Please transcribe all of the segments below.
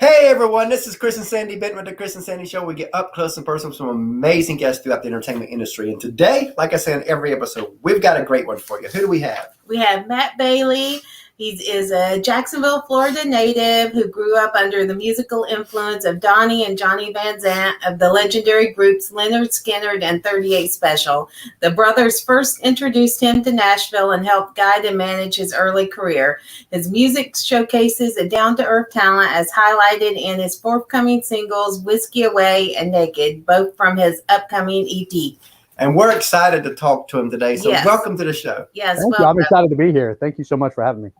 Hey everyone, this is Chris and Sandy Benton with the Chris and Sandy Show. We get up close and personal with some amazing guests throughout the entertainment industry. And today, like I say in every episode, we've got a great one for you. Who do we have? We have Matt Bailie. He is a Jacksonville, Florida native who grew up under the musical influence of Donnie and Johnny Van Zant of the legendary groups Lynyrd Skynyrd and 38 Special. The brothers first introduced him to Nashville and helped guide and manage his early career. His music showcases a down-to-earth talent as highlighted in his forthcoming singles Whiskey Away and Naked, both from his upcoming EP. And we're excited to talk to him today. So Welcome to the show. Yes, Thank you. I'm excited to be here. Thank you so much for having me.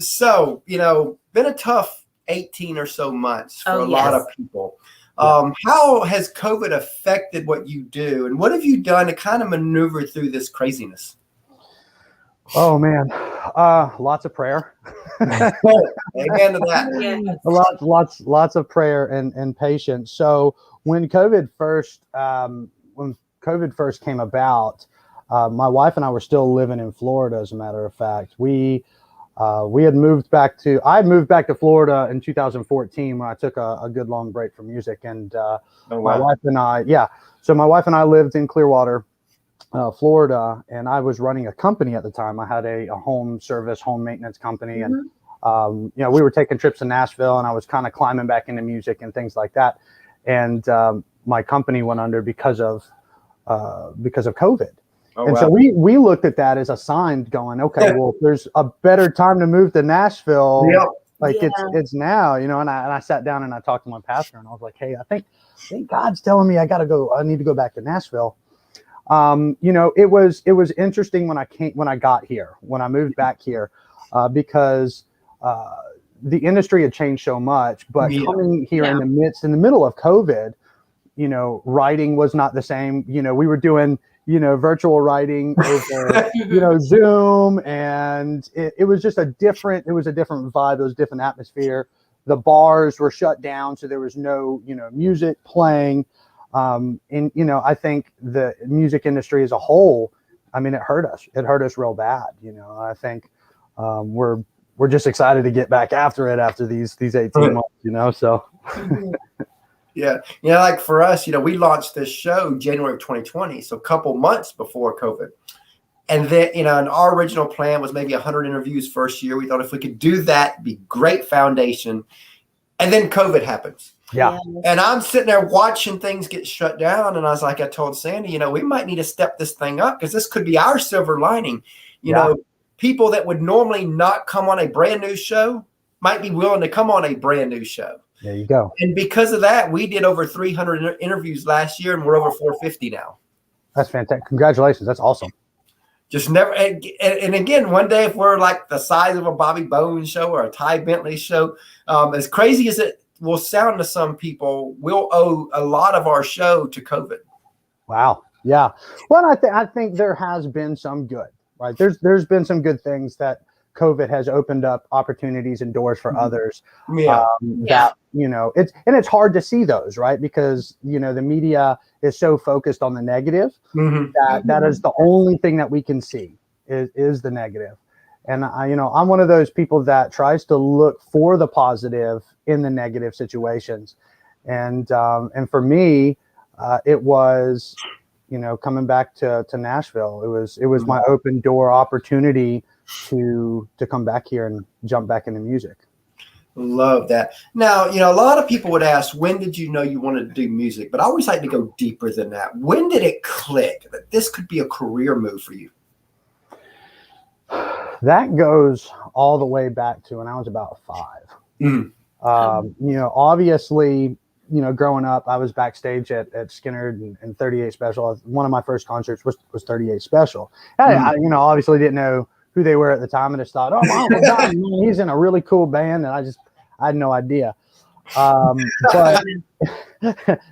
So, been a tough 18 or so months for a lot of people. How has COVID affected what you do? And what have you done to kind of maneuver through this craziness? Oh, man. Lots of prayer. Amen to that. Yeah. Lots of prayer and patience. So when COVID first came about, my wife and I were still living in Florida, as a matter of fact. I had moved back to Florida in 2014 when I took a good long break from music. And my wife and I lived in Clearwater, Florida, and I was running a company at the time. I had a home maintenance company. And, we were taking trips to Nashville, and I was kind of climbing back into music and things like that. And my company went under because of COVID. So we looked at that as a sign going, okay, well, there's a better time to move to Nashville. It's now, and I sat down and I talked to my pastor and I was like, hey, I think God's telling me I need to go back to Nashville. It was interesting when I moved back here, because the industry had changed so much, but coming here in the middle of COVID, writing was not the same. We were doing virtual writing over, Zoom, and it was just a different vibe. It was a different atmosphere. The bars were shut down, so there was no, music playing. And, I think the music industry as a whole, it hurt us. It hurt us real bad. I think we're just excited to get back after it after these 18 months, so. Yeah. Like for us, we launched this show January of 2020, so a couple months before COVID. And then, and our original plan was maybe 100 interviews first year. We thought if we could do that, it'd be great foundation. And then COVID happens. Yeah. And I'm sitting there watching things get shut down. And I told Sandy, we might need to step this thing up because this could be our silver lining. People that would normally not come on a brand new show might be willing to come on a brand new show. There you go. And because of that, we did over 300 interviews last year, and we're over 450 now. That's fantastic. Congratulations. That's awesome. Just never. And again, one day, if we're like the size of a Bobby Bones show or a Ty Bentley show, as crazy as it will sound to some people, we'll owe a lot of our show to COVID. Wow. Yeah. Well, I think there has been some good, right? There's been some good things that COVID has opened up opportunities and doors for others. That, it's hard to see those, right? Because, the media is so focused on the negative that is the only thing that we can see is the negative. And I'm one of those people that tries to look for the positive in the negative situations. And for me, it was, coming back to Nashville, it was my open door opportunity to come back here and jump back into music. Love that. Now, a lot of people would ask, when did you know you wanted to do music? But I always like to go deeper than that. When did it click that this could be a career move for you? That goes all the way back to when I was about 5. Obviously, growing up, I was backstage at Skynyrd and 38 Special. One of my first concerts was 38 Special. I obviously didn't know who they were at the time, and just thought, oh my God, man, he's in a really cool band, and I had no idea. But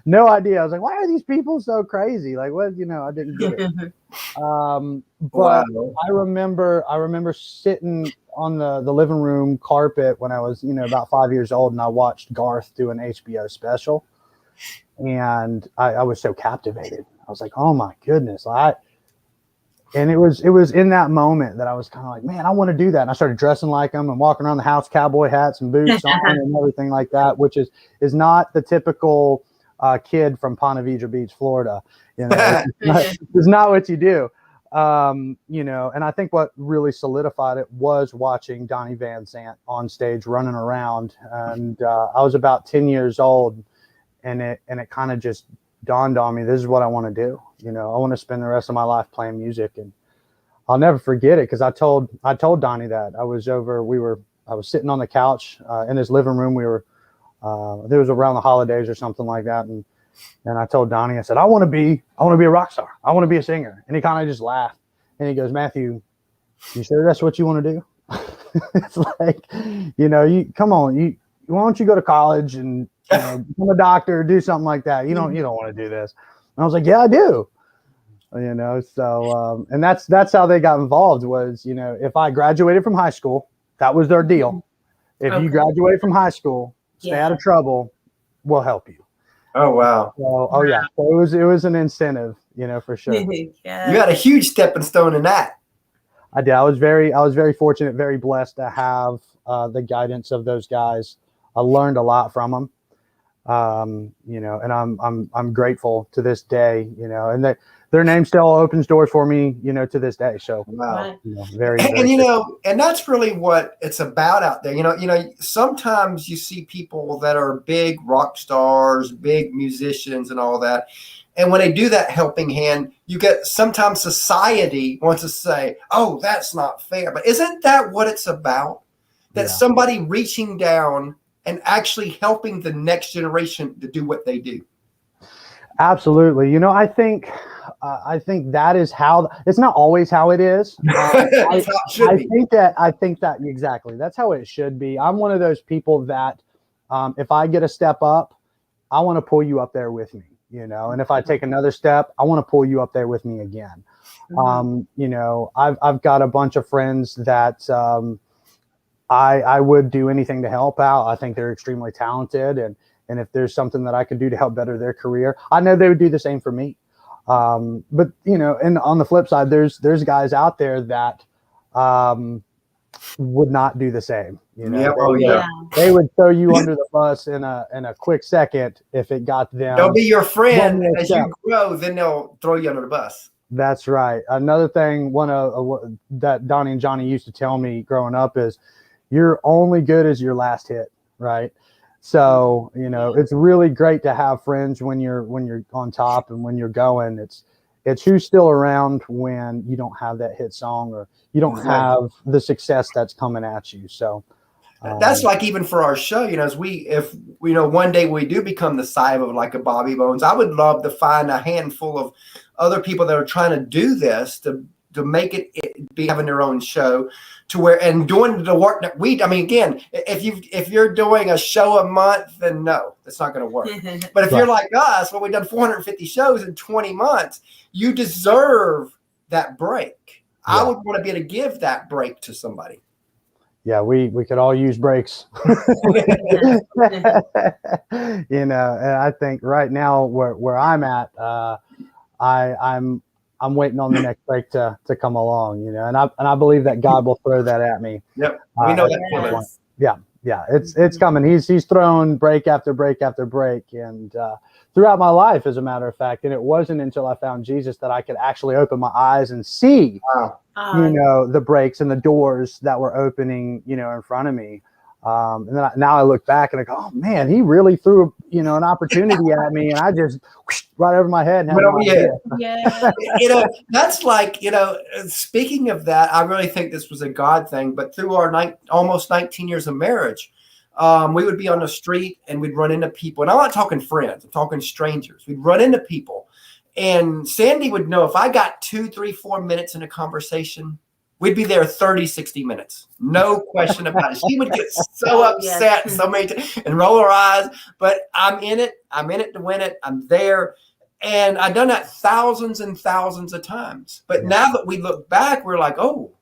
no idea. I was like, why are these people so crazy? Like, what? I didn't get it. But I remember sitting on the living room carpet when I was, about 5 years old, and I watched Garth do an HBO special, and I was so captivated. I was like, oh my goodness, And it was in that moment that I was kind of like, man, I want to do that. And I started dressing like them and walking around the house, cowboy hats and boots on and everything like that, which is not the typical kid from Ponte Vedra Beach, Florida. You know, it's not what you do. You know, and I think what really solidified it was watching Donnie Van Zant on stage running around. And I was about 10 years old, and it kind of just dawned on me, this is what I want to do. You know, I want to spend the rest of my life playing music. And I'll never forget it, because I told Donnie that. I was sitting on the couch in his living room. We were it was around the holidays or something like that, and I told Donnie, I said, I want to be a rock star. I want to be a singer. And he kind of just laughed, and he goes, Matthew, you sure that's what you want to do? It's like, you know, come on, why don't you go to college and, you know, become a doctor, do something like that? You don't want to do this. And I was like, yeah, I do. You know, so and that's how they got involved, was, you know, if I graduated from high school, that was their deal. If you graduate from high school, stay out of trouble, we'll help you. Oh, wow. So, yeah. So it was an incentive, you know, for sure. Yeah. You got a huge stepping stone in that. I did. I was very fortunate, very blessed to have the guidance of those guys. I learned a lot from them. You know, and I'm grateful to this day, you know, and their name still opens doors for me, you know, to this day. So, wow. You know, very And you know, and that's really what it's about out there. You know, sometimes you see people that are big rock stars, big musicians and all that. And when they do that helping hand, you get, sometimes society wants to say, oh, that's not fair. But isn't that what it's about? That somebody reaching down and actually helping the next generation to do what they do. Absolutely. You know, I think that is how, it's not always how it is. I think that exactly. That's how it should be. I'm one of those people that if I get a step up, I want to pull you up there with me, you know, and if I take another step, I want to pull you up there with me again. You know, I've got a bunch of friends that I would do anything to help out. I think they're extremely talented, and if there's something that I could do to help better their career, I know they would do the same for me. But you know, and on the flip side, there's guys out there that would not do the same. You know, they would throw you under the bus in a quick second if it got them. They'll be your friend, and as you grow, then they'll throw you under the bus. That's right. Another thing, that Donnie and Johnny used to tell me growing up is, you're only good as your last hit, right? So, you know, it's really great to have friends when you're on top and when you're going. It's who's still around when you don't have that hit song, or you don't have the success that's coming at you. So that's like, even for our show, you know, if one day we do become the size of like a Bobby Bones, I would love to find a handful of other people that are trying to do this to make it be having their own show, to where, and doing the work that again, if you're doing a show a month, then no, that's not going to work. But if you're like us, well, we've done 450 shows in 20 months, you deserve that break. I would want to be able to give that break to somebody. Yeah, we could all use breaks. You know, and I think right now where I'm at, I'm waiting on the next break to come along, you know, and I believe that God will throw that at me. Yep, we know that. Yeah, it's coming. He's thrown break after break after break, and throughout my life, as a matter of fact. And it wasn't until I found Jesus that I could actually open my eyes and see, you know, the breaks and the doors that were opening, you know, in front of me. And then now I look back and I go, oh man, he really threw, you know, an opportunity at me, and I just right over my head. And you know, that's like, you know, speaking of that, I really think this was a God thing. But through our almost 19 years of marriage, we would be on the street and we'd run into people, and I'm not talking friends, I'm talking strangers. We'd run into people, and Sandy would know if I got 2, 3, 4 minutes in a conversation, we'd be there 30, 60 minutes. No question about it. She would get so upset so many times and roll her eyes, but I'm in it to win it. I'm there. And I've done that thousands and thousands of times. But now that we look back, we're like, oh,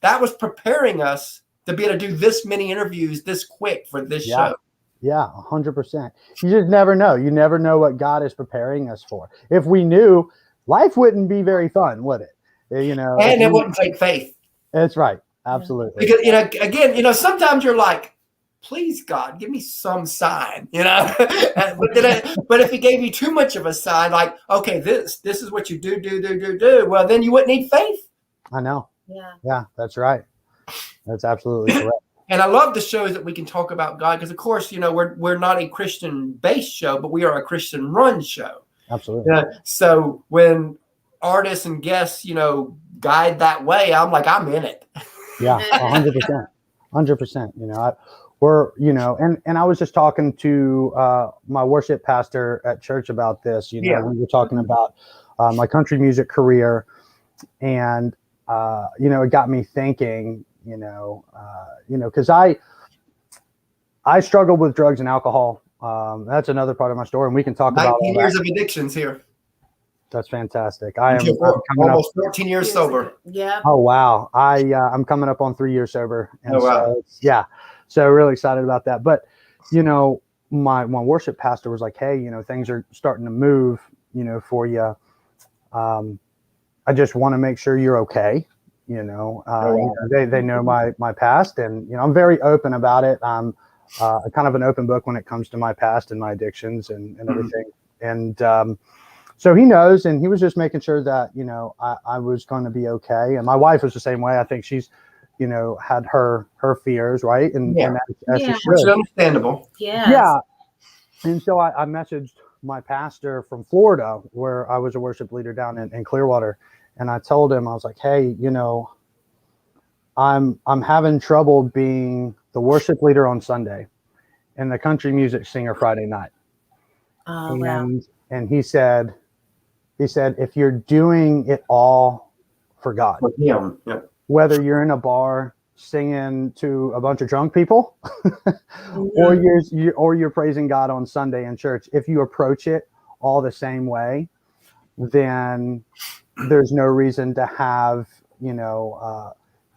that was preparing us to be able to do this many interviews this quick for this show. Yeah, 100%. You just never know. You never know what God is preparing us for. If we knew, life wouldn't be very fun, would it? You know, And it wouldn't take faith. That's right. Absolutely. Because, you know, again, you know, sometimes you're like, please, God, give me some sign, you know. But if he gave you too much of a sign, like, okay, this is what you do, well, then you wouldn't need faith. I know. Yeah. Yeah, that's right. That's absolutely correct. And I love the shows that we can talk about God, because, of course, you know, we're not a Christian-based show, but we are a Christian-run show. Absolutely. So when artists and guests, you know, guide that way, I'm like, I'm in it. Yeah, 100%. 100%. You know, we're, you know, and I was just talking to my worship pastor at church about this. You know, we were talking about my country music career, and you know, it got me thinking. You know, because I struggled with drugs and alcohol. That's another part of my story, and we can talk about 19 years of addictions here. That's fantastic. I'm almost 14 years sober. Yeah. Oh wow, I'm coming up on 3 years sober, and wow. So really excited about that. But you know, my worship pastor was like, hey, you know, things are starting to move, you know, for you. I just want to make sure you're okay. You know, they know my past, and you know, I'm very open about it. I'm kind of an open book when it comes to my past and my addictions and everything. And so he knows, and he was just making sure that, you know, I was going to be okay. And my wife was the same way. I think she's, you know, had her fears, right? And as she should. Which is understandable. Yes. Yeah. And so I messaged my pastor from Florida, where I was a worship leader down in Clearwater. And I told him, I was like, hey, you know, I'm having trouble being the worship leader on Sunday and the country music singer Friday night. Oh, wow. And he said, if you're doing it all for God, whether you're in a bar singing to a bunch of drunk people or you're praising God on Sunday in church, if you approach it all the same way, then there's no reason to have, you know,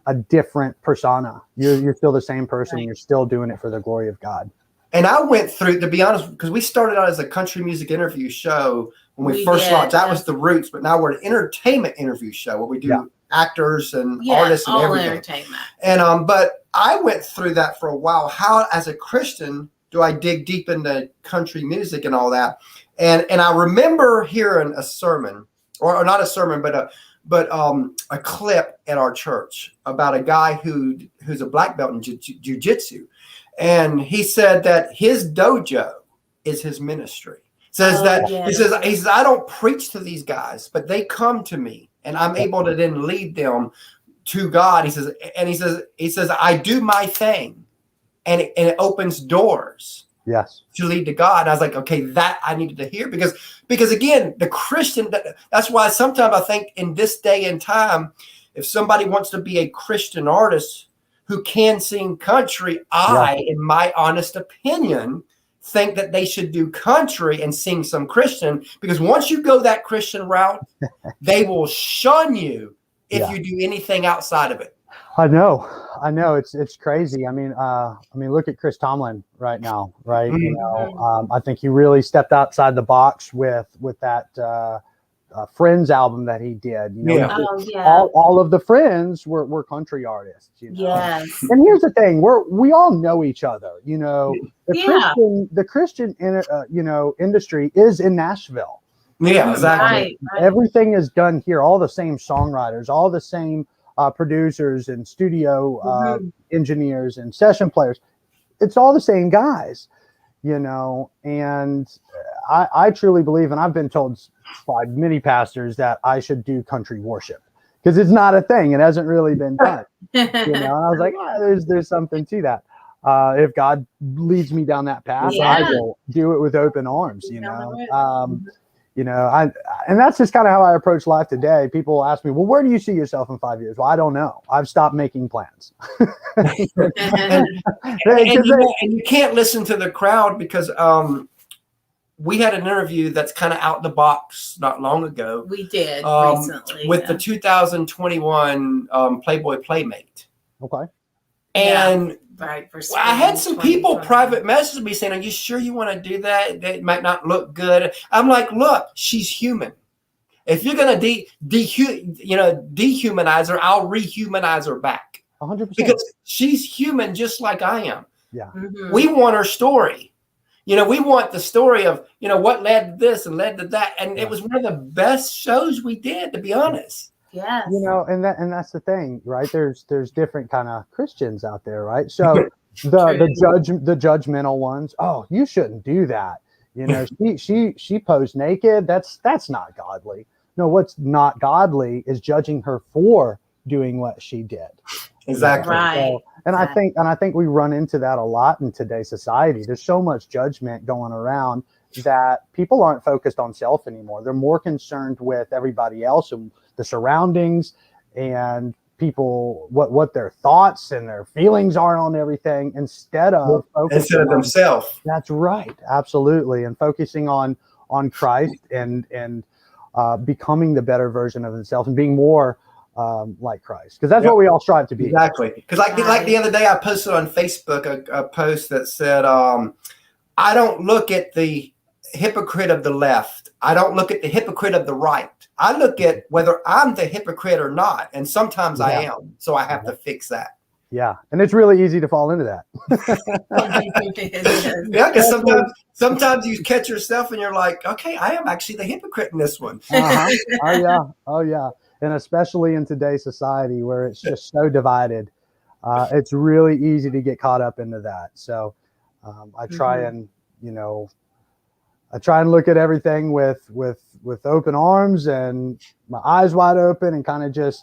a different persona. You're still the same person. Right. You're still doing it for the glory of God. And I went through, to be honest, because we started out as a country music interview show when we first launched. That was the roots, but now we're an entertainment interview show where we do actors and artists and everything. Entertainment. And but I went through that for a while. How, as a Christian, do I dig deep into country music and all that? And I remember hearing a sermon, or not a sermon, but a clip at our church about a guy who's a black belt in jiu-jitsu. And he said that his dojo is his ministry. He says, I don't preach to these guys, but they come to me and I'm able to then lead them to God. He says, I do my thing and it opens doors. Yes. To lead to God. And I was like, okay, that I needed to hear because again, the Christian, that's why sometimes I think in this day and time, if somebody wants to be a Christian artist who can sing country, in my honest opinion, think that they should do country and sing some Christian, because once you go that Christian route, they will shun you if you do anything outside of it. I know. It's crazy. I mean, look at Chris Tomlin right now, right? Mm-hmm. You know, I think he really stepped outside the box with that Friends album that he did. You know, all of the Friends were country artists. You know? Yes. And here's the thing: we all know each other. You know, the Christian industry is in Nashville. Yeah, exactly. Right. Everything is done here. All the same songwriters, all the same producers and studio engineers and session players. It's all the same guys, you know, and I truly believe, and I've been told by many pastors, that I should do country worship because it's not a thing. It hasn't really been done. You know, and I was like, there's something to that. If God leads me down that path, I will do it with open arms, you know. You know, and that's just kind of how I approach life today. People ask me, well, where do you see yourself in 5 years? Well, I don't know. I've stopped making plans. and you can't listen to the crowd because we had an interview that's kind of out the box not long ago. We did recently. With the 2021 Playboy Playmate. Okay. And right, I had some people private message me saying, are you sure you want to do that? That might not look good. I'm like, look, she's human. If you're going to dehumanize her, I'll rehumanize her back. 100%. Because she's human just like I am. Yeah. Mhm. We want her story. We want the story of, what led to this and led to that. And it was one of the best shows we did, to be honest. Yes. And that's the thing, right? There's different kind of Christians out there, right? So the judgmental ones, oh, you shouldn't do that. She posed naked. That's not godly. No, what's not godly is judging her for doing what she did. Exactly. Right. So, I think we run into that a lot in today's society. There's so much judgment going around that people aren't focused on self anymore. They're more concerned with everybody else and the surroundings and people, what their thoughts and their feelings are on everything instead of themselves. That's right. Absolutely. And focusing on Christ and becoming the better version of themselves and being more like Christ, because that's what we all strive to be. Exactly. Because like the other day, I posted on Facebook a post that said, I don't look at the hypocrite of the left. I don't look at the hypocrite of the right. I look at whether I'm the hypocrite or not. And sometimes I am. So I have to fix that. Yeah. And it's really easy to fall into that. Yeah, because sometimes you catch yourself and you're like, okay, I am actually the hypocrite in this one. Oh, yeah. And especially in today's society where it's just so divided, it's really easy to get caught up into that. So I try and look at everything with open arms and my eyes wide open and kind of just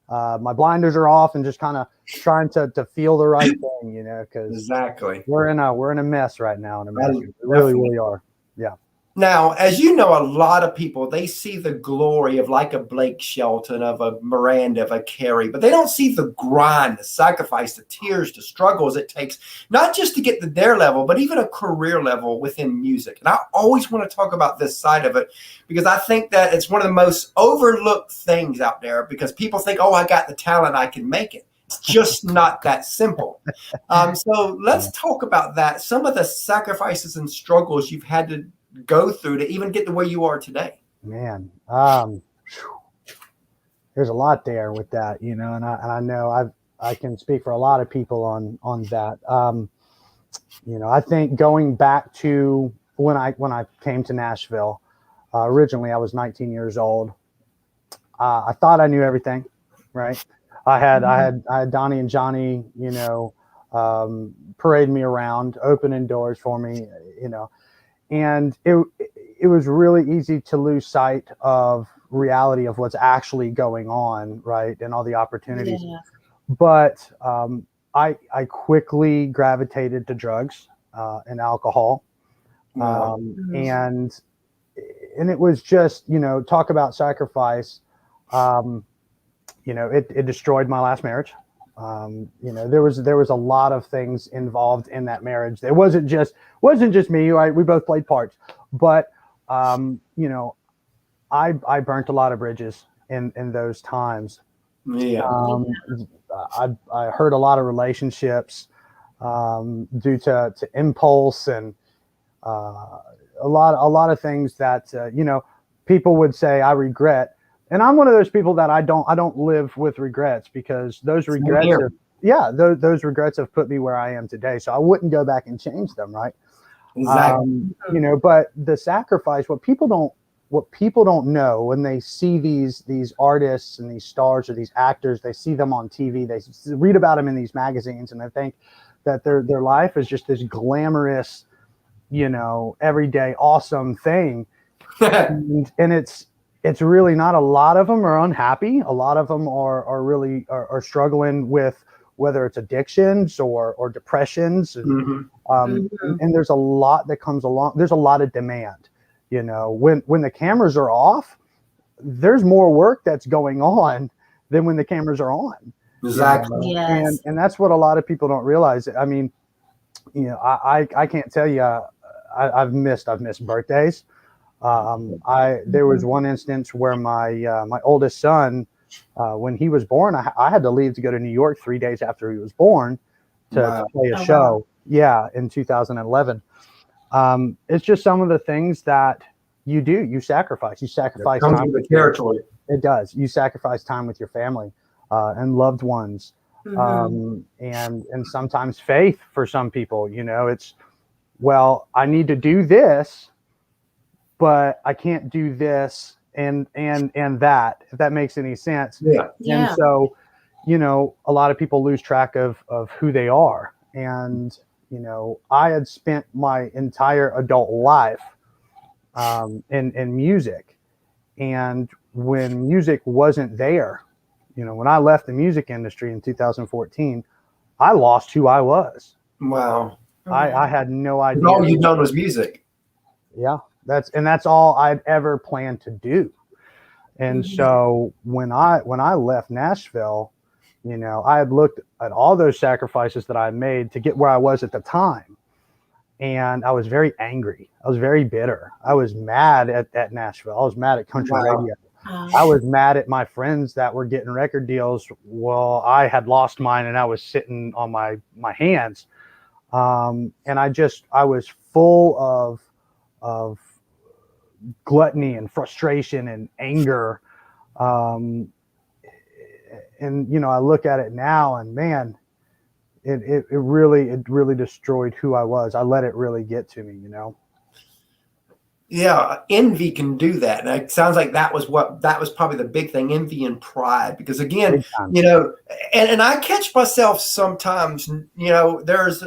my blinders are off and just kind of trying to feel the right thing, because exactly we're in a mess right now in America. We really are. Yeah. Now, as you know, a lot of people, they see the glory of like a Blake Shelton, of a Miranda, of a Carey, but they don't see the grind, the sacrifice, the tears, the struggles it takes, not just to get to their level, but even a career level within music. And I always want to talk about this side of it because I think that it's one of the most overlooked things out there because people think, oh, I got the talent, I can make it. It's just not that simple. So let's talk about that. Some of the sacrifices and struggles you've had to go through to even get to where you are today. Man, there's a lot there with that, and I know I can speak for a lot of people on that. I think going back to when I came to Nashville, originally I was 19 years old. I thought I knew everything, right? I had Donnie and Johnny, parade me around, opening doors for me, and it was really easy to lose sight of reality of what's actually going on, right, and all the opportunities. Yeah. But I quickly gravitated to drugs and alcohol, and it was just talk about sacrifice. It destroyed my last marriage. There was a lot of things involved in that marriage. It wasn't just me, right? We both played parts, but I burnt a lot of bridges in those times. Yeah. I hurt a lot of relationships due to impulse and a lot of things that people would say I regret. And I'm one of those people that I don't live with regrets because those regrets those regrets have put me where I am today. So I wouldn't go back and change them, right? Exactly. But the sacrifice, what people don't know when they see these artists and these stars or these actors, they see them on TV, they read about them in these magazines, and they think that their life is just this glamorous, everyday awesome thing. and it's really not. A lot of them are unhappy. A lot of them are really struggling with whether it's addictions or depressions. And, and there's a lot that comes along. There's a lot of demand, when the cameras are off, there's more work that's going on than when the cameras are on. Exactly. Yes. And that's what a lot of people don't realize. I mean, I can't tell you, I've missed birthdays. There was one instance where my oldest son, when he was born, I had to leave to go to New York 3 days after he was born to play a show. Wow. Yeah, in 2011. It's just some of the things that You do. You sacrifice. You sacrifice comes time. with the territory. It does. You sacrifice time with your family and loved ones, and sometimes faith for some people. You know, it's, well, I need to do this, but I can't do this and that, if that makes any sense. Yeah. And so, you know, a lot of people lose track of who they are. And, you know, I had spent my entire adult life in music. And when music wasn't there, you know, when I left the music industry in 2014, I lost who I was. Wow. I had no idea. All you've known was music. Yeah, that's all I'd ever planned to do. And so when I left Nashville, you know, I had looked at all those sacrifices that I had made to get where I was at the time. And I was very angry. I was very bitter. I was mad at Nashville. I was mad at country radio. I was mad at my friends that were getting record deals. Well, I had lost mine and I was sitting on my hands. And I was full of gluttony and frustration and anger. And, you know, I look at it now and man, it really destroyed who I was. I let it really get to me, you know? Yeah. Envy can do that. And it sounds like that was probably the big thing, envy and pride, because again, you know, and I catch myself sometimes, you know, there's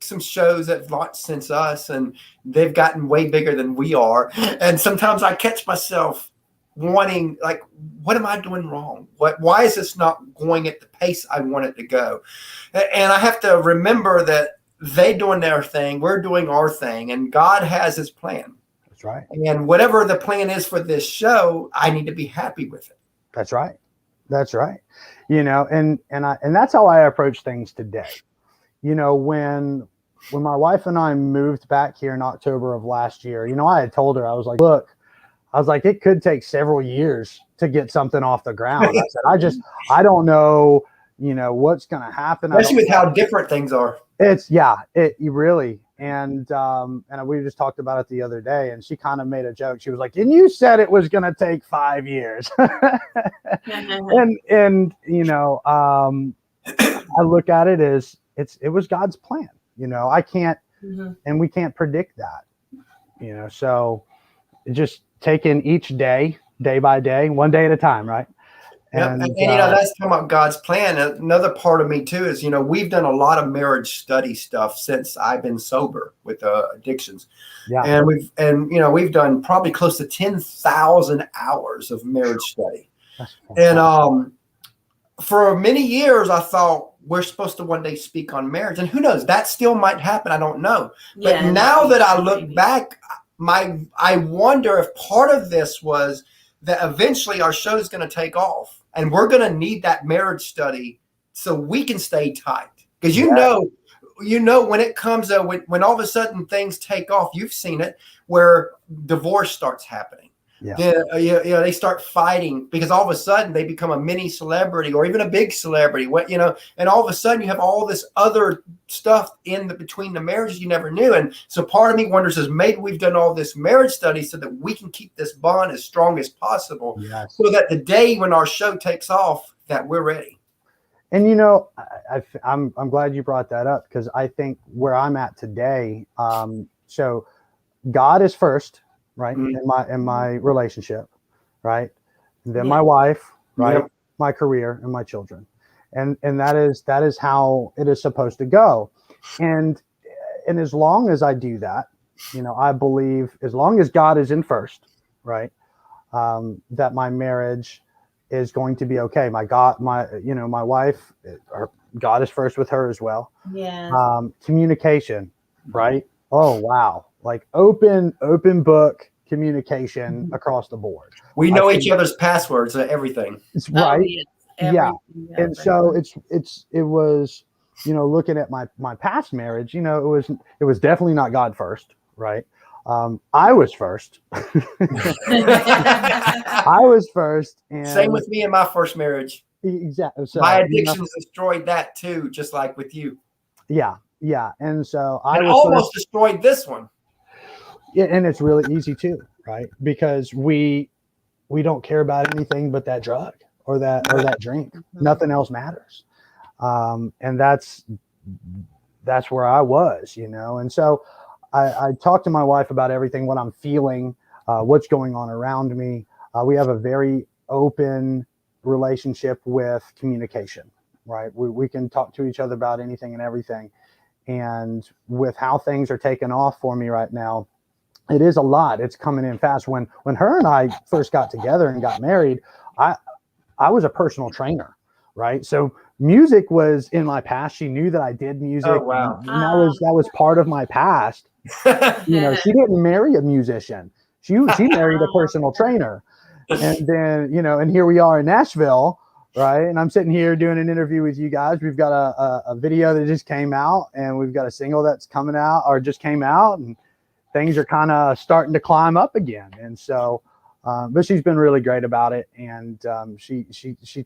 some shows that have launched since us and they've gotten way bigger than we are. And sometimes I catch myself wanting, like, what am I doing wrong? Why is this not going at the pace I want it to go? And I have to remember that they doing their thing, we're doing our thing, and God has his plan. That's right. And whatever the plan is for this show, I need to be happy with it. That's right. That's right. You know, and that's how I approach things today. You know, when my wife and I moved back here in October of last year, you know, I had told her, I was like, look, it could take several years to get something off the ground. I said, I don't know, you know, what's going to happen. Especially with how different things are. You really. And we just talked about it the other day and she kind of made a joke. She was like, and you said it was going to take 5 years. and, you know, I look at it as it was God's plan. You know, I can't, and we can't predict that, you know, so just taking each day by day, one day at a time. Right. And you know, that's talking about God's plan. Another part of me too is, you know, we've done a lot of marriage study stuff since I've been sober with addictions. Yeah. And we've done probably close to 10,000 hours of marriage study. And for many years, I thought we're supposed to one day speak on marriage, and who knows, that still might happen. I don't know. But now that I look back, I wonder if part of this was that eventually our show is going to take off, and we're going to need that marriage study so we can stay tight. Because you know, when it comes when all of a sudden things take off, you've seen it where divorce starts happening. Yeah. They start fighting because all of a sudden they become a mini celebrity or even a big celebrity. And all of a sudden you have all this other stuff between the marriages you never knew. And so part of me wonders is maybe we've done all this marriage study so that we can keep this bond as strong as possible, so that the day when our show takes off, that we're ready. And you know, I'm glad you brought that up, because I think where I'm at today, so God is first. Right. In my relationship. Right. And then my wife, right. Yep. My career and my children. And that is how it is supposed to go. And as long as I do that, you know, I believe as long as God is in first, right. That my marriage is going to be okay. My wife, God is first with her as well. Yeah. Communication. Right. Oh, wow. Like open book communication across the board. We know each other's passwords and everything. It's right. Yeah. And so it was, you know, looking at my past marriage, you know, it was definitely not God first. Right. I was first. I was first. And same with me in my first marriage. Exactly. So, my addictions destroyed that too, just like with you. Yeah. Yeah. And so I almost destroyed this one. Yeah, and it's really easy too. right? Because we don't care about anything but that drug or that drink. Nothing else matters. And that's where I was, and so I talked to my wife about everything, what I'm feeling, what's going on around me. We have a very open relationship with communication, right? We can talk to each other about anything and everything. And with how things are taking off for me right now, it is a lot. It's coming in fast. When her and I first got together and got married, I was a personal trainer, right? So music was in my past. She knew that I did music. Oh, wow. And that was part of my past. She didn't marry a musician. She married a personal trainer. And then, and here we are in Nashville, right? And I'm sitting here doing an interview with you guys. We've got a video that just came out, and we've got a single that's coming out or just came out, and things are kind of starting to climb up again. And so, but she's been really great about it. And she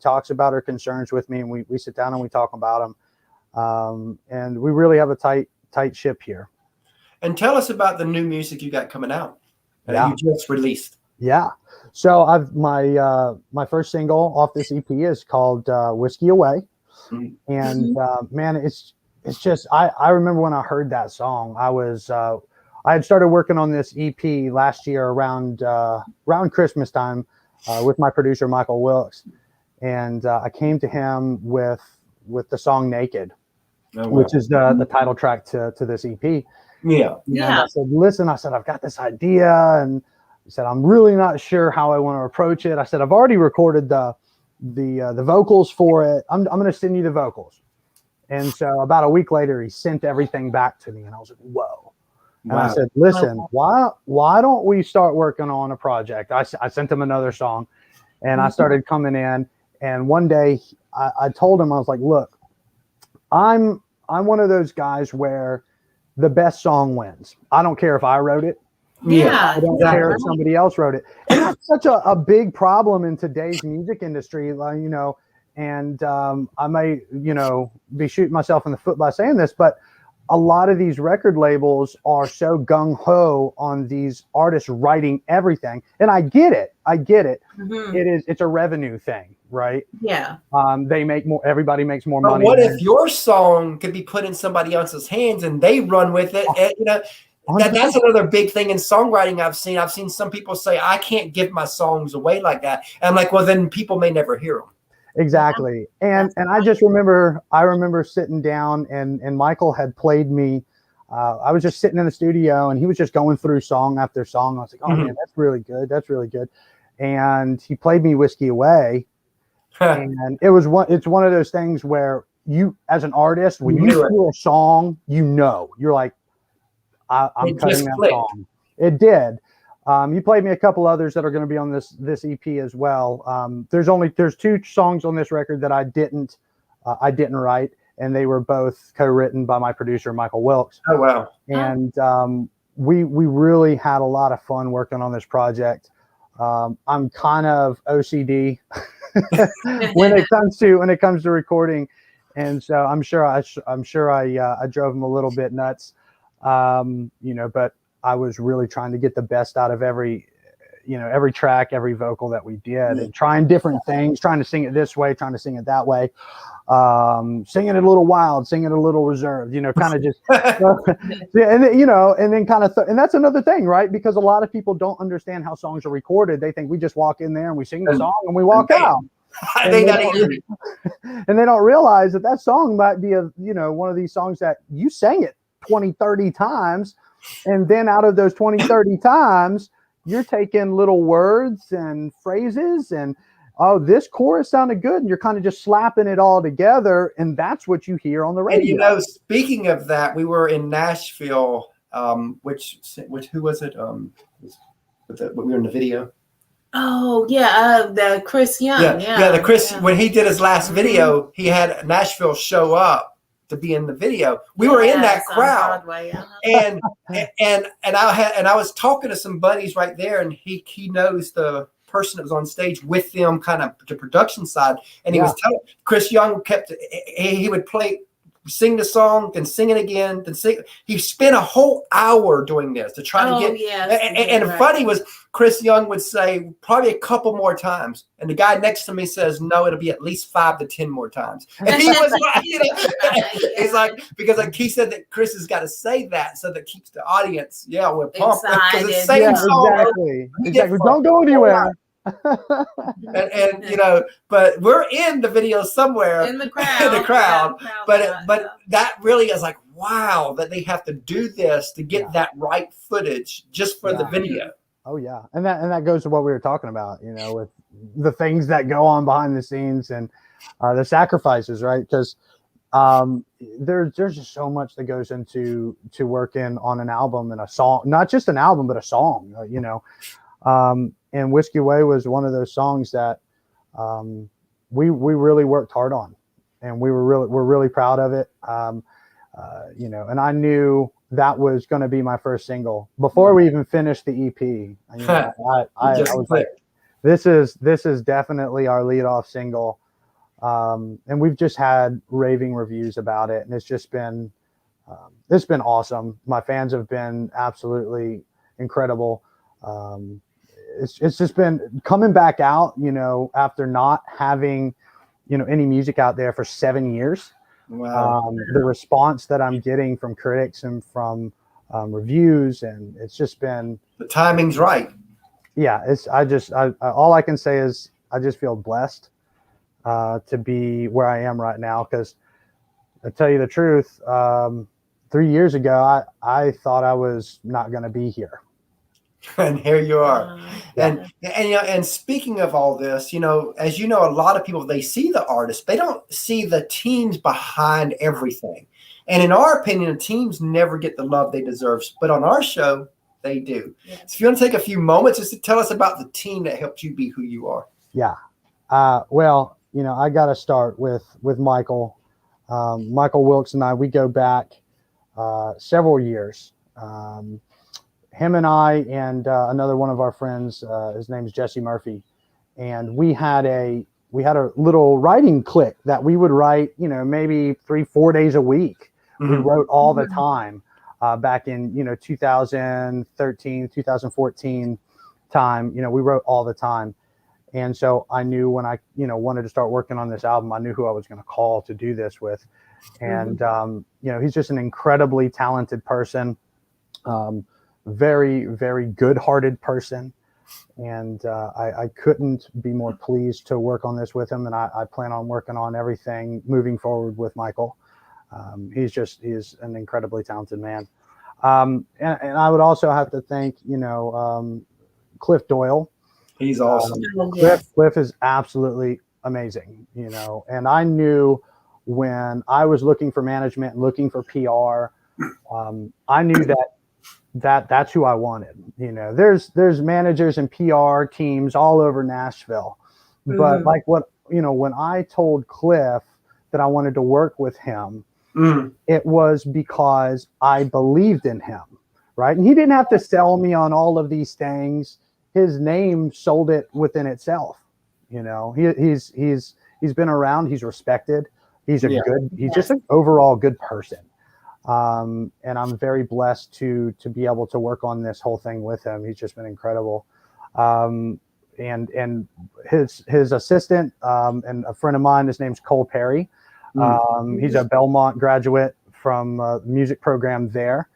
talks about her concerns with me, and we sit down and we talk about them. And we really have a tight ship here. And tell us about the new music you got coming out. Yeah. You just released. Yeah. So my first single off this EP is called Whiskey Away. Mm-hmm. And man, it's just, I remember when I heard that song, I had started working on this EP last year around Christmas time with my producer, Michael Wilkes. And I came to him with the song Naked, which is the title track to this EP. Yeah. And I said, listen, I've got this idea. And I said, I'm really not sure how I want to approach it. I said, I've already recorded the vocals for it. I'm going to send you the vocals. And so about a week later, he sent everything back to me. And I was like, whoa. And I said, listen, why don't we start working on a project? I sent him another song, and I started coming in. And one day I told him, I was like, look, I'm one of those guys where the best song wins. I don't care if I wrote it. Yeah, I don't care if somebody else wrote it. And that's such a big problem in today's music industry, and I may, be shooting myself in the foot by saying this, but a lot of these record labels are so gung-ho on these artists writing everything. And I get it. Mm-hmm. It's a revenue thing, right? Yeah. They make more, everybody makes more money. But what if your song could be put in somebody else's hands and they run with it? That's another big thing in songwriting I've seen. I've seen some people say, I can't give my songs away like that. And I'm like, well, then people may never hear them. Exactly. And I just remember sitting down and Michael had played me. I was just sitting in the studio and he was just going through song after song. I was like, oh man, that's really good. That's really good. And he played me Whiskey Away. And it's one of those things where you, as an artist, when you hear a song, you're like, I'm cutting that song. It did. You played me a couple others that are going to be on this EP as well. There's 2 songs on this record that I didn't write, and they were both co-written by my producer Michael Wilkes. Oh wow! And we really had a lot of fun working on this project. I'm kind of OCD when it comes to recording, and so I'm sure I drove him a little bit nuts, but I was really trying to get the best out of every track, every vocal that we did, and trying different things, trying to sing it this way, trying to sing it that way, singing it a little wild, singing it a little reserved, kind of just, and then kind of, and that's another thing, right? Because a lot of people don't understand how songs are recorded. They think we just walk in there and we sing the song and we walk out. And they don't realize that song might be one of these songs that you sang it 20, 30 times. And then out of those 20, 30 times, you're taking little words and phrases and, oh, this chorus sounded good. And you're kind of just slapping it all together. And that's what you hear on the radio. And, speaking of that, we were in Nashville, who was it? We were in the video. Oh, yeah. The Chris Young. Yeah, the Chris, when he did his last video, he had Nashville show up to be in the video. We were in that crowd, and I was talking to some buddies right there, and he knows the person that was on stage with them, kind of the production side, and he was telling Chris Young he would play sing the song, then sing it again, then sing. He spent a whole hour doing this to try to get. Yes, And funny was Chris Young would say probably a couple more times, and the guy next to me says, "No, it'll be at least 5 to 10 more times." And he was like, it's like because like he said that Chris has got to say that so that keeps the audience, we're pumped because it's the same song. Exactly. Don't go anywhere. and but we're in the video somewhere in the crowd, but that really is like, wow, that they have to do this to get that right footage just for the video. Oh yeah, and that goes to what we were talking about, with the things that go on behind the scenes and the sacrifices, right? Because there's just so much that goes into working on an album and a song, not just an album but a song, and Whiskey Way was one of those songs that we really worked hard on, and we're really proud of it. And I knew that was going to be my first single before we even finished the EP. I was like, this is definitely our lead off single. And we've just had raving reviews about it, and it's been awesome. My fans have been absolutely incredible. It's just been coming back out, after not having, any music out there for 7 years. Wow. The response that I'm getting from critics and from reviews, and it's just been, the timing's right. Yeah, all I can say is I just feel blessed to be where I am right now, because I tell you the truth, 3 years ago I thought I was not going to be here. And here you are. And speaking of all this, as a lot of people, they see the artist, they don't see the teams behind everything. And in our opinion, the teams never get the love they deserve, but on our show, they do. Yes. So if you want to take a few moments just to tell us about the team that helped you be who you are. Yeah. Well, I got to start with Michael. Michael Wilkes and I, we go back several years. Him and I and another one of our friends, his name is Jesse Murphy, and we had a little writing clique that we would write, maybe 3-4 days a week. Mm-hmm. We wrote all the time back in 2013, 2014 time. We wrote all the time, and so I knew when I wanted to start working on this album, I knew who I was going to call to do this with, and he's just an incredibly talented person. Very, very good-hearted person, and I couldn't be more pleased to work on this with him, and I plan on working on everything moving forward with Michael. He's an incredibly talented man, and I would also have to thank Cliff Doyle. He's awesome. Cliff is absolutely amazing, and I knew when I was looking for management and looking for PR, I knew that's who I wanted. There's managers and PR teams all over Nashville, but like when I told Cliff that I wanted to work with him, it was because I believed in him, right? And he didn't have to sell me on all of these things. His name sold it within itself. He's been around. He's respected. He's just an overall good person. And I'm very blessed to be able to work on this whole thing with him. He's just been incredible. And his assistant, and a friend of mine, his name's Cole Perry. He's a Belmont graduate from the music program there,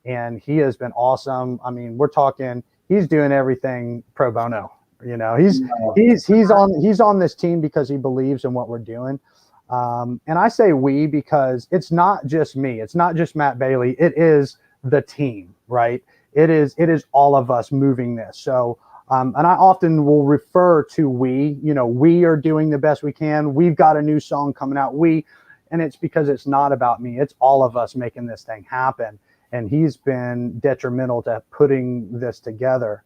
and he has been awesome. I mean, we're talking, he's doing everything pro bono. He's on this team because he believes in what we're doing. And I say we because it's not just me. It's not just Matt Bailie. It is the team, right? It is all of us moving this. So, and I often will refer to we are doing the best we can. We've got a new song coming out. And it's because it's not about me. It's all of us making this thing happen. And he's been detrimental to putting this together.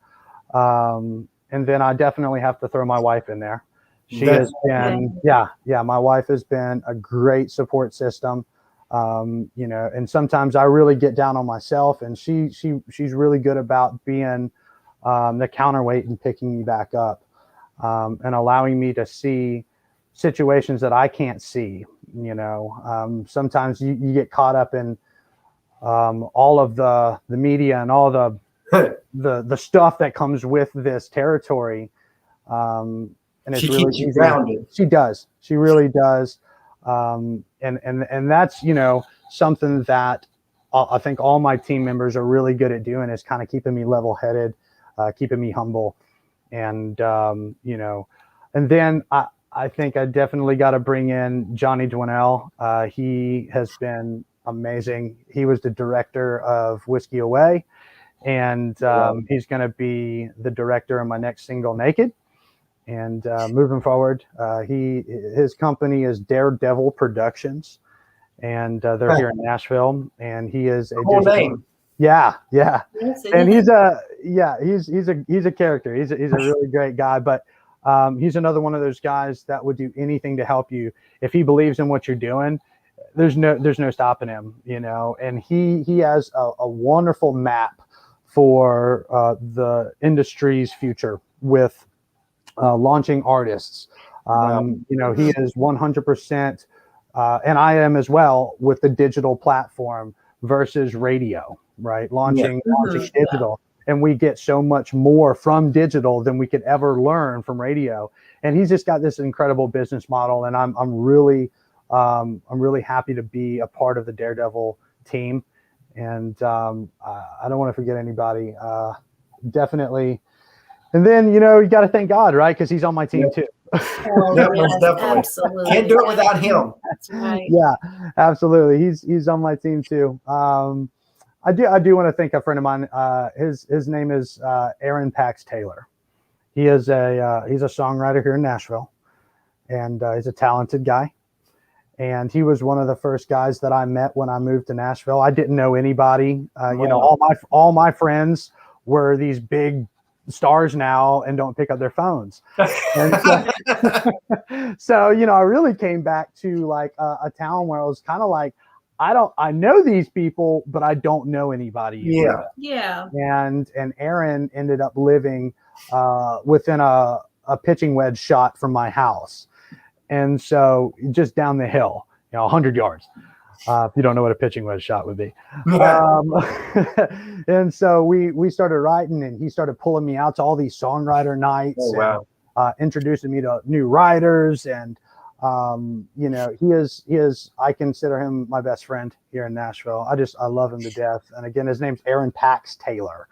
And then I definitely have to throw my wife in there. She has been, my wife has been a great support system. And sometimes I really get down on myself, and she's really good about being the counterweight and picking me back up, and allowing me to see situations that I can't see, Sometimes you get caught up in all of the media and all the stuff that comes with this territory. And it's She really keeps you easy. grounded. She does. She really does. And that's, something that I think all my team members are really good at doing, is kind of keeping me level-headed, keeping me humble. And, and then I think I definitely got to bring in Johnny Dwinell. He has been amazing. He was the director of Whiskey Away, and he's going to be the director of my next single, Naked. And moving forward, his company is Daredevil Productions, and they're here in Nashville. And he is a cool name. Yeah. Yes, And he's a character. He's a really great guy, but he's another one of those guys that would do anything to help you. If he believes in what you're doing, there's no stopping him, and he has a wonderful map for the industry's future with launching artists. He is 100%, and I am as well, with the digital platform versus radio, right? Launching digital. And we get so much more from digital than we could ever learn from radio. And he's just got this incredible business model. And I'm really happy to be a part of the Daredevil team. And I don't want to forget anybody. Definitely. And then, you got to thank God, right? Because he's on my team too. Most definitely. Absolutely. Can't do it without him. That's right. Yeah, absolutely. He's on my team too. I do want to thank a friend of mine. His name is Aaron Pax Taylor. He's a songwriter here in Nashville, and he's a talented guy. And he was one of the first guys that I met when I moved to Nashville. I didn't know anybody. All my friends were these big stars now and don't pick up their phones. And so, I really came back to like a town where I was kind of like, I know these people, but I don't know anybody. Yeah. And Aaron ended up living within a pitching wedge shot from my house. And so just down the hill, 100 yards. If you don't know what a pitching wedge shot would be. And so we started writing, and he started pulling me out to all these songwriter nights. Oh, wow. And, introducing me to new writers. And, he is, I consider him my best friend here in Nashville. I love him to death. And again, his name's Aaron Pax Taylor.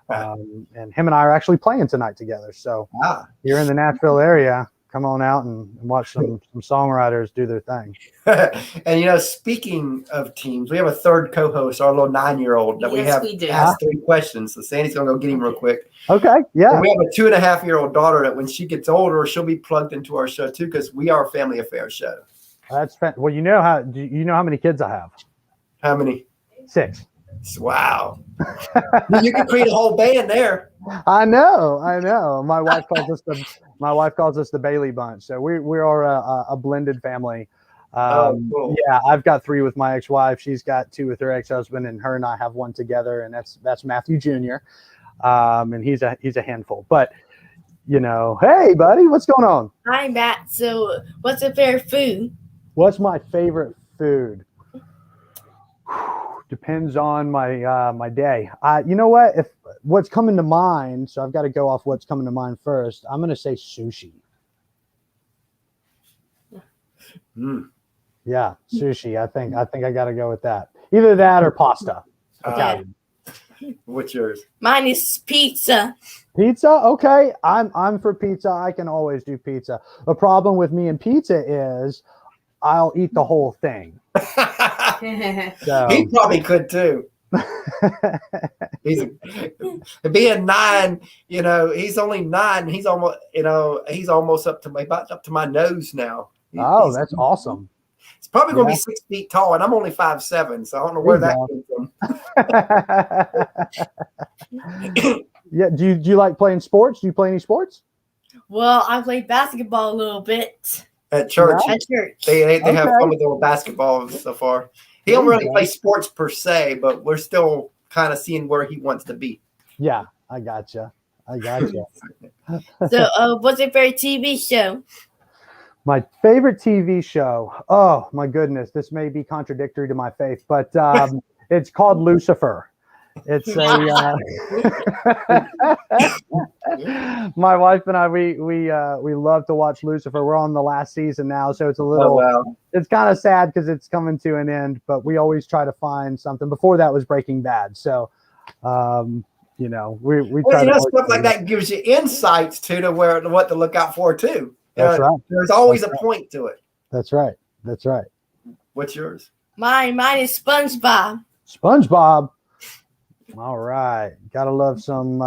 And him and I are actually playing tonight together. So you're in the Nashville area, come on out and watch some songwriters do their thing. And speaking of teams, we have a third co-host, our little 9-year-old that we do. Ask 3 questions. So Sandy's gonna go get him real quick. Okay, yeah. And we have a 2.5-year-old daughter that when she gets older, she'll be plugged into our show too, because we are a family affair show. That's well, you know how many kids I have? How many? 6. Wow. You can create a whole band there. I know. My wife calls us the Bailie bunch. So we are a blended family. Cool. Yeah, I've got 3 with my ex-wife. She's got 2 with her ex-husband, and her and I have 1 together, and that's Matthew Jr. And he's a handful. But hey buddy, what's going on? Hi Matt. So what's your favorite food? What's my favorite food? Depends on my day. You know what? If what's coming to mind, so I've got to go off what's coming to mind first. I'm going to say sushi. Yeah, sushi. I think I got to go with that. Either that or pasta. Italian. What's yours? Mine is pizza. Pizza? Okay. I'm for pizza. I can always do pizza. The problem with me and pizza is I'll eat the whole thing. So. He probably could too. He's being 9, he's only 9. He's almost up to my nose now. That's awesome. It's probably going to be 6 feet tall, and I'm only 5'7", so I don't know where that came from. Yeah. Do you like playing sports? Do you play any sports? Well, I played basketball a little bit. At church. At church. They have fun with their basketball so far. He don't really play sports per se, but we're still kind of seeing where he wants to be. Yeah, I gotcha. So, what's your favorite TV show? My favorite TV show. Oh my goodness, this may be contradictory to my faith, but it's called Lucifer. It's a my wife and I we love to watch Lucifer. We're on the last season now, so it's a little it's kind of sad because it's coming to an end, but we always try to find something. Before that was Breaking Bad, so we try to stuff like that gives you insights to what to look out for too. That's right. There's always a point to it. That's right. That's right. What's yours? Mine is SpongeBob. SpongeBob. All right. Gotta love some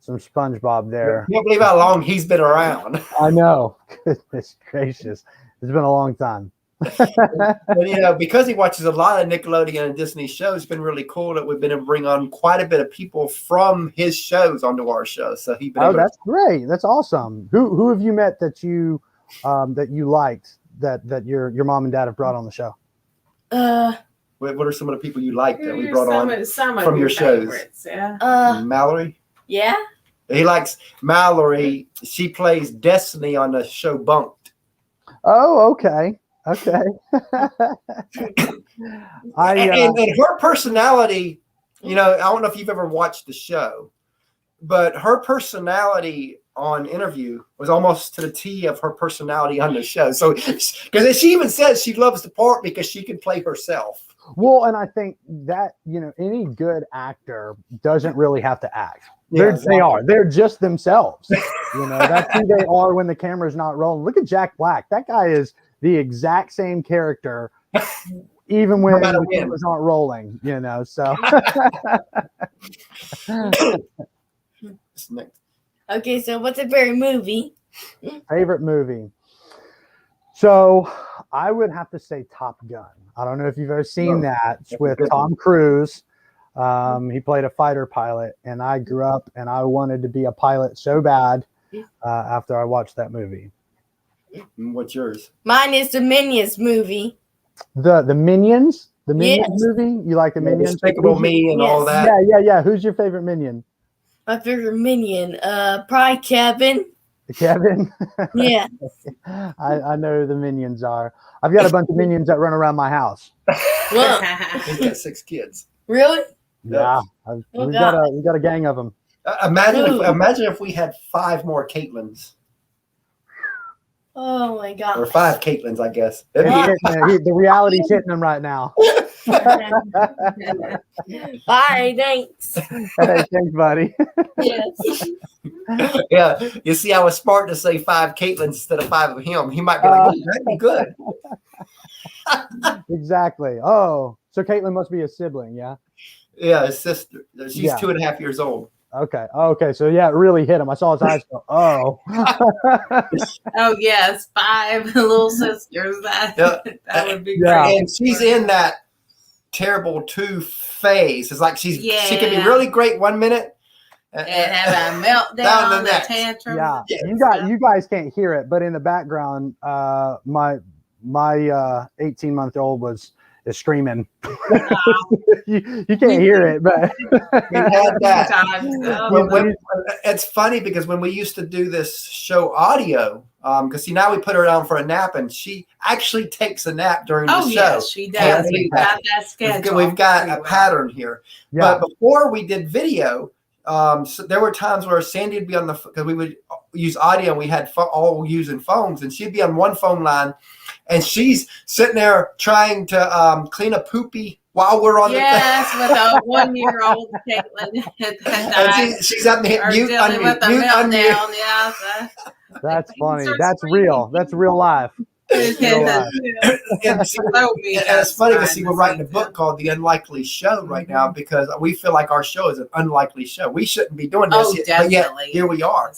SpongeBob there. I can't believe how long he's been around. I know. Goodness gracious. It's been a long time. But, because he watches a lot of Nickelodeon and Disney shows, it's been really cool that we've been able to bring on quite a bit of people from his shows onto our show. So that's great. That's awesome. Who have you met that you liked that your mom and dad have brought on the show? What are some of the people you like that we brought on some from your shows? Favorites, yeah. Mallory. Yeah. He likes Mallory. She plays Destiny on the show Bunked. Oh, okay. Okay. And her personality, I don't know if you've ever watched the show, but her personality on Interview was almost to the T of her personality on the show. So, because she even says she loves the part because she can play herself. Well, and I think that, any good actor doesn't really have to act. They're just themselves. That's who they are when the camera's not rolling. Look at Jack Black. That guy is the exact same character, even when the camera's not rolling, so. Okay, so what's a favorite movie? Favorite movie? So I would have to say Top Gun. I don't know if you've ever seen that with Tom Cruise. He played a fighter pilot, and I grew up and I wanted to be a pilot so bad after I watched that movie. What's yours? Mine is the Minions movie. The Minions? The Minions movie? You like the Minions? Despicable Me and all that? Yeah. Who's your favorite Minion? My favorite Minion? Probably Kevin. Kevin? Yeah. I know who the Minions are. I've got a bunch of Minions that run around my house. Well, He's got 6 kids. Really? Yeah. We got a gang of them. Imagine if we had 5 more Caitlins. Oh my God. Or 5 Caitlins, I guess. The reality's hitting them right now. Bye, thanks. Hey, thanks, buddy. Yes. Yeah, you see, I was smart to say 5 Caitlins instead of 5 of him. He might be like, that'd be good. Exactly. Oh, so Caitlin must be a sibling, yeah? Yeah, his sister. She's 2.5 years old. Okay. So yeah, it really hit him. I saw his eyes go, oh. Oh yes, 5 little sisters. That would be great. And she's in that terrible 2 phase. It's like she can be really great 1 minute and have a meltdown, a tantrum. Yeah, you guys can't hear it, but in the background, my 18-month-old is screaming. you can't hear it, but we had that. It's funny because when we used to do this show audio, because now we put her down for a nap, and she actually takes a nap during the show. Yes, she does. We've got that schedule. We've got a pattern here. Yeah. But before we did video, so there were times where Sandy would be on because we would use audio, and we had all using phones, and she'd be on one phone line, and she's sitting there trying to clean a poopy while we're on with a 1-year-old Caitlin. And she's up mute, unmute. Yeah, that's funny. That's real. That's real life. It's funny to see we're writing a book called The Unlikely Show right now because we feel like our show is an unlikely show. We shouldn't be doing this yet, but yet here we are.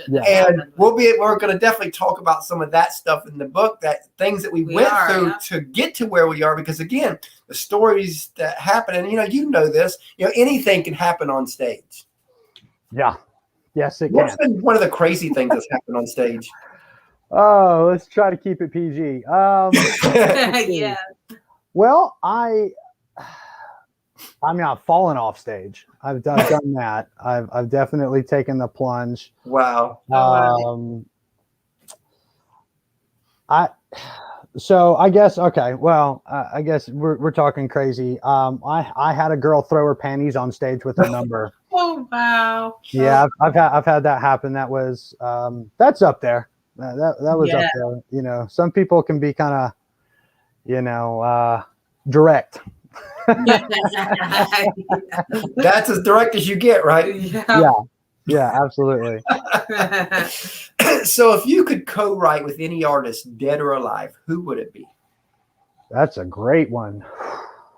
And we're going to definitely talk about some of that stuff in the book, that things that we went through to get to where we are. Because again, the stories that happen, and you know this, anything can happen on stage. Yeah. Yes, it What's can. been one of the crazy things that's happened on stage? Oh, let's try to keep it PG. Yeah. Well, I mean, I've fallen off stage. I've done that. I've definitely taken the plunge. Wow. So I guess, okay, well, I guess we're talking crazy. I had a girl throw her panties on stage with her number. Oh wow. Yeah, I've had that happen. That was that's up there. That was up Yeah. there. You know, some people can be kind of, direct. That's as direct as you get, right? Yeah, yeah, absolutely. So if you could co-write with any artist, dead or alive, who would it be? That's a great one.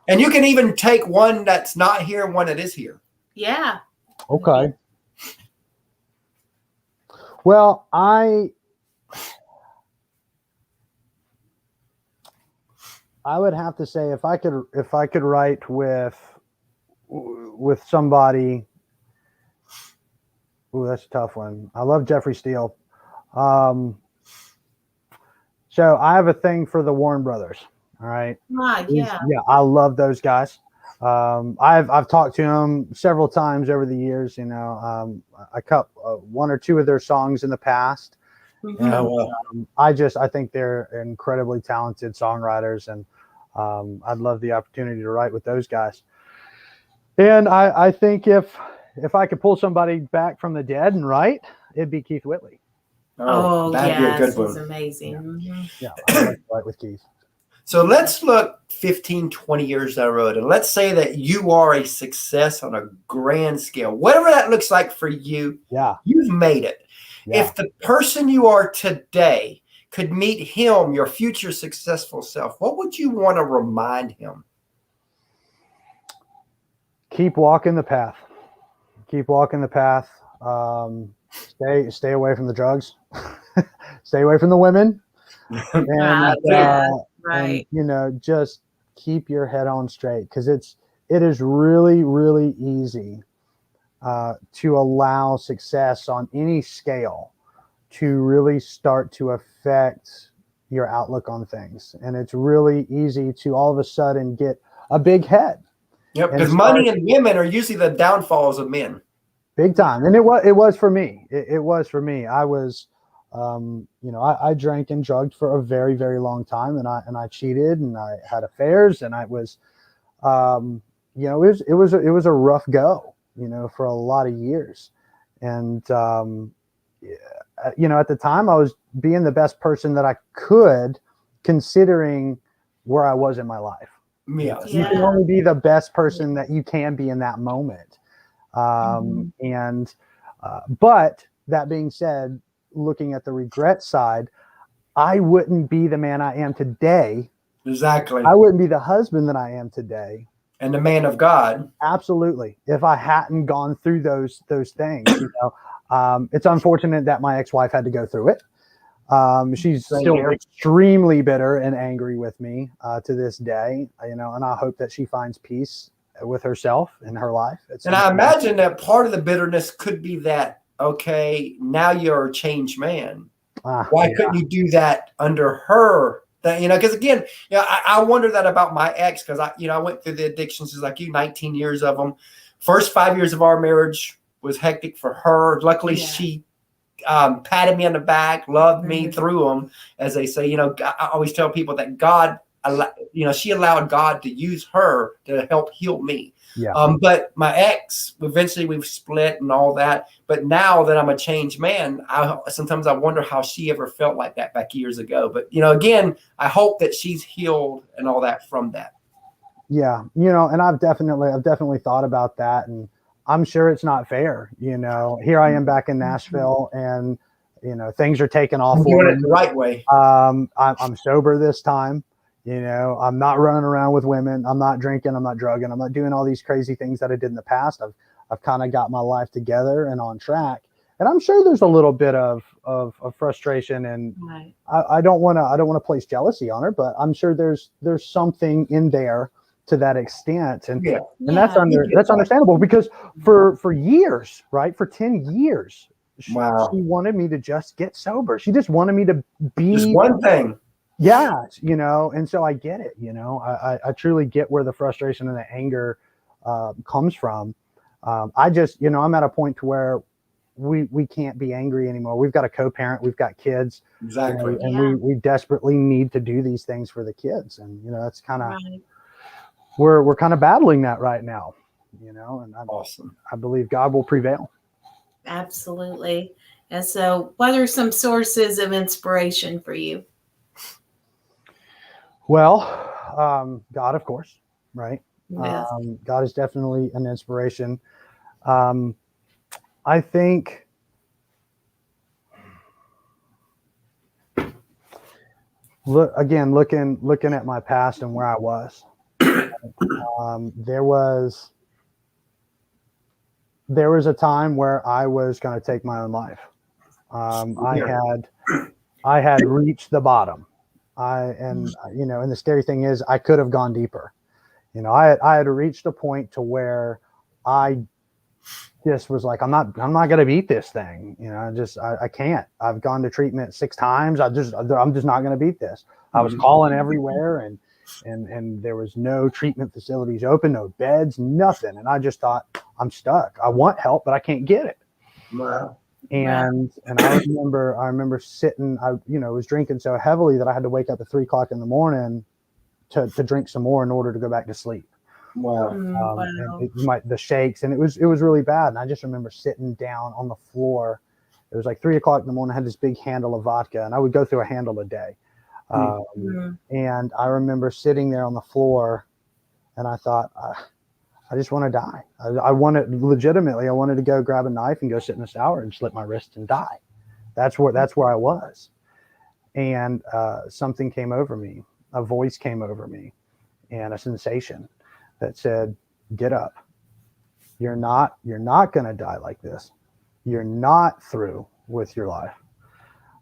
And you can even take one that's not here and one that is here. Yeah. Okay. Well, I would have to say if I could write with somebody. Ooh, that's a tough one. I love Jeffrey Steele. So I have a thing for the Warren Brothers. All right. Yeah. Yeah, I love those guys. I've talked to them several times over the years. You know, I cut one or two of their songs in the past. Mhm. And, I think they're incredibly talented songwriters, and I'd love the opportunity to write with those guys. And I think if I could pull somebody back from the dead and write, it'd be Keith Whitley. Oh, that'd yes, be a good he's one. amazing. Mhm. Yeah, I'd like to write with Keith. So let's look 15, 20 years down the road, and let's say that you are a success on a grand scale. Whatever that looks like for you, Yeah. you've made it. Yeah. If the person you are today could meet him, your future successful self, what would you want to remind him? Keep walking the path. Keep walking the path. Stay away from the drugs. Stay away from the women. And, Right. and just keep your head on straight, because it is really, really easy to allow success on any scale to really start to affect your outlook on things. And it's really easy to all of a sudden get a big head. Yep, because money and women are usually the downfalls of men. Big time. And it was for me. It was for me. I was, I drank and drugged for a very, very long time, and I cheated, and I had affairs, and I was, it was a rough go, for a lot of years. And, at the time I was being the best person that I could, considering where I was in my life. Yeah. You can only be the best person that you can be in that moment. But that being said, looking at the regret side, I wouldn't be the man I am today. Exactly. I wouldn't be the husband that I am today. And the man of God. Absolutely. If I hadn't gone through those things, it's unfortunate that my ex-wife had to go through it. She's still extremely bitter and angry with me to this day, and I hope that she finds peace with herself in her life. And I imagine that part of the bitterness could be that, okay, now you're a changed man. Why couldn't you do that under her? Because again, I wonder that about my ex, because I went through the addictions just like you, 19 years of them. First 5 years of our marriage was hectic for her. Luckily, she patted me on the back, loved me through them, as they say. I always tell people that God, she allowed God to use her to help heal me. Yeah. But my ex, eventually we've split and all that. But now that I'm a changed man, sometimes I wonder how she ever felt like that back years ago. But, again, I hope that she's healed and all that from that. Yeah. And I've definitely thought about that. And I'm sure it's not fair. Here I am back in Nashville, and, things are taking off. Doing it the right way. I'm sober this time. I'm not running around with women. I'm not drinking. I'm not drugging. I'm not doing all these crazy things that I did in the past. I've kind of got my life together and on track. And I'm sure there's a little bit of frustration, and I don't want to place jealousy on her, but I'm sure there's something in there to that extent. And that's understandable, because for years, right? For 10 years, she wanted me to just get sober. She just wanted me to be just one thing. Yeah, and so I get it. I truly get where the frustration and the anger comes from. I just, I'm at a point to where we can't be angry anymore. We've got a co-parent, we've got kids, Exactly. and we desperately need to do these things for the kids. And, that's kind of, Right. we're kind of battling that right now, and Awesome. I believe God will prevail. Absolutely. And so what are some sources of inspiration for you? Well, God, of course, right? Yes. God is definitely an inspiration. I think looking at my past and where I was, there was a time where I was going to take my own life. I had reached the bottom. And the scary thing is I could have gone deeper. I had reached a point to where I just was like, I'm not going to beat this thing. I can't. I've gone to treatment 6 times. I'm just not going to beat this. I was calling everywhere and there was no treatment facilities open, no beds, nothing. And I just thought, I'm stuck. I want help, but I can't get it. Wow. And I remember sitting, I was drinking so heavily that I had to wake up at 3:00 in the morning to drink some more in order to go back to sleep. Wow. And the shakes, and it was really bad. And I just remember sitting down on the floor. It was like 3:00 in the morning. I had this big handle of vodka, and I would go through a handle a day. And I remember sitting there on the floor, and I thought, I just want to die. I wanted to go grab a knife and go sit in the shower and slit my wrist and die. That's where I was. And something came over me. A voice came over me, and a sensation that said, "Get up. You're not going to die like this. You're not through with your life."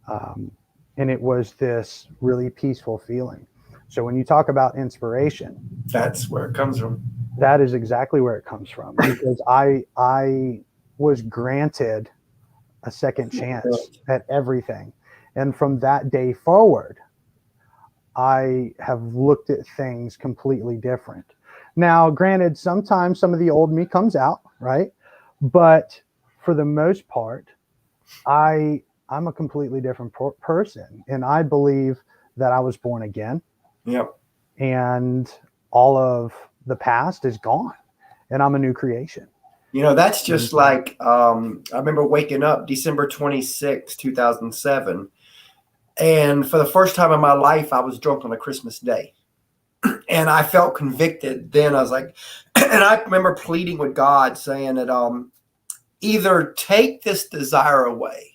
And it was this really peaceful feeling. So when you talk about inspiration, that's where it comes from. That is exactly where it comes from, because I was granted a second chance at everything. And from that day forward, I have looked at things completely different. Now, granted, sometimes some of the old me comes out, right? But for the most part, I'm a completely different person. And I believe that I was born again. Yep. And all of the past is gone. And I'm a new creation. That's just like, I remember waking up December 26, 2007. And for the first time in my life, I was drunk on a Christmas day. And I felt convicted. Then I was like, and I remember pleading with God saying that either take this desire away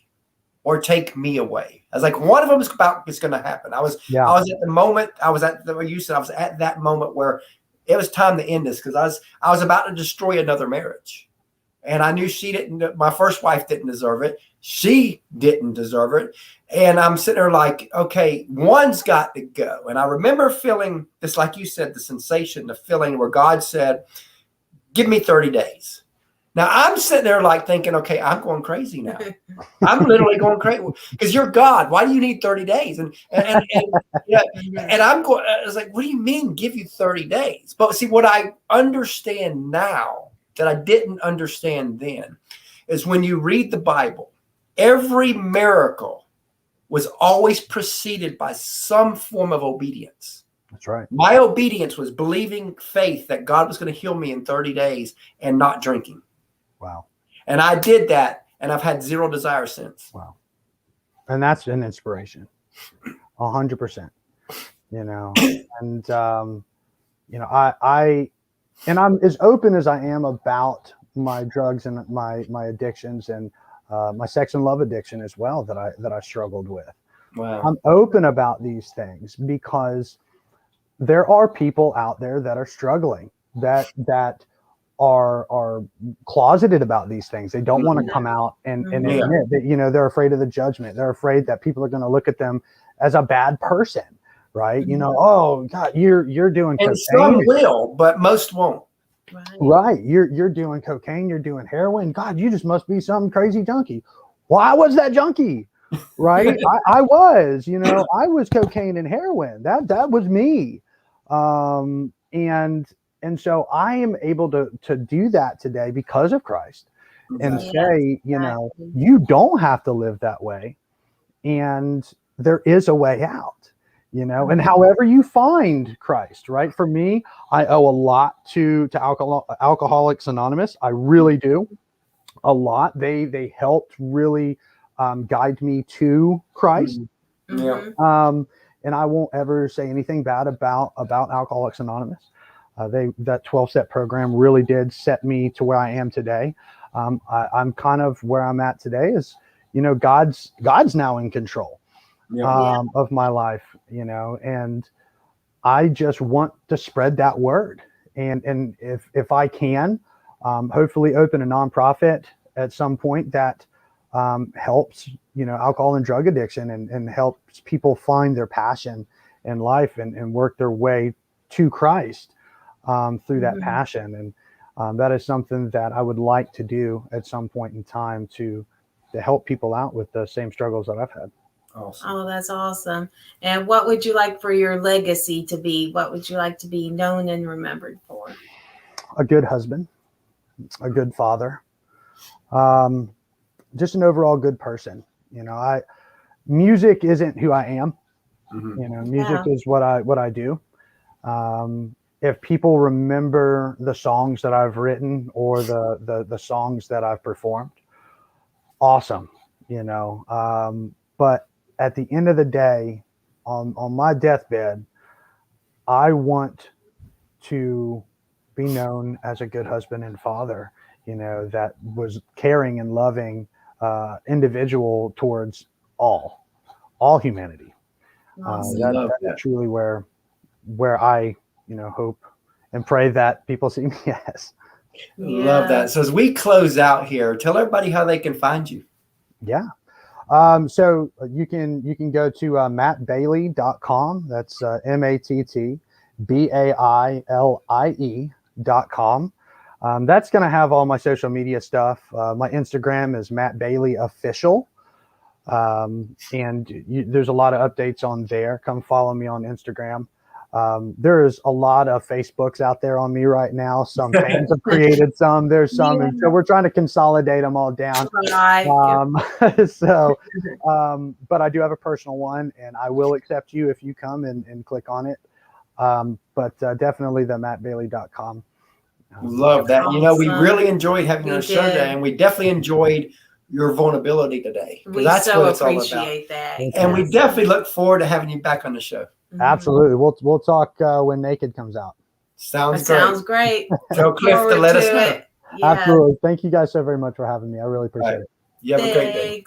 or take me away. I was like, one of them is going to happen. I was at the moment, I was at that moment where it was time to end this, because I was about to destroy another marriage. And I knew my first wife didn't deserve it. She didn't deserve it. And I'm sitting there like, okay, one's got to go. And I remember feeling this, like you said, the sensation, the feeling where God said, give me 30 days. Now I'm sitting there like thinking, okay, I'm going crazy now. I'm literally going crazy because you're God. Why do you need 30 days? And I'm going, I was like, what do you mean give you 30 days? But see, what I understand now that I didn't understand then is when you read the Bible, every miracle was always preceded by some form of obedience. That's right. My obedience was believing faith that God was going to heal me in 30 days and not drinking. Wow. And I did that, and I've had zero desire since. Wow. And that's an inspiration. 100%. And I'm as open as I am about my drugs and my addictions and my sex and love addiction as well that I struggled with. Wow. I'm open about these things because there are people out there that are struggling, that are closeted about these things. They don't want to come out and admit that, they're afraid of the judgment. They're afraid that people are going to look at them as a bad person, right? Oh God, you're doing and cocaine. Some will, but most won't. Right. You're doing cocaine, you're doing heroin. God, you just must be some crazy junkie. Well, I was that junkie, right? I was, I was cocaine and heroin. That was me. And so I am able to do that today because of Christ. and Exactly. say, you don't have to live that way. And there is a way out, and however you find Christ, right? For me, I owe a lot to Alcoholics Anonymous. I really do. A lot. They helped really guide me to Christ. Yeah. And I won't ever say anything bad about Alcoholics Anonymous. That 12-step program really did set me to where I am today. I'm kind of where I'm at today is, God's now in control of my life, and I just want to spread that word. And if I can, hopefully open a nonprofit at some point that helps, alcohol and drug addiction and helps people find their passion in life and work their way to Christ through that passion. And that is something that I would like to do at some point in time to help people out with the same struggles that I've had. Awesome. Oh, that's awesome. And what would you like for your legacy to be? What would you like to be known and remembered for? A good husband, a good father, just an overall good person. Music isn't who I am. Music is what I do. If people remember the songs that I've written or the songs that I've performed, awesome. But at the end of the day, on my deathbed, I want to be known as a good husband and father, that was caring and loving individual towards all humanity. Awesome. That's truly where I, hope and pray that people see me as. Love that. So as we close out here, tell everybody how they can find you. Yeah. So you can go to mattbailie.com. That's MattBailie.com. That's going to have all my social media stuff. My Instagram is Matt Bailie Official. And there's a lot of updates on there. Come follow me on Instagram. There is a lot of Facebooks out there on me right now. Some fans have created some. There's some, and so we're trying to consolidate them all down. But I do have a personal one, and I will accept you if you come and click on it. But definitely the mattbailie.com. Love that. Awesome. We really enjoyed having you on the show today, and we definitely enjoyed your vulnerability today. We that's so what it's appreciate all about. that. And we definitely look forward to having you back on the show. Absolutely. We'll talk when Naked comes out. Sounds great. Sounds great. Tell Cliff to let us know. Yeah. Absolutely. Thank you guys so very much for having me. I really appreciate it. You have a great day.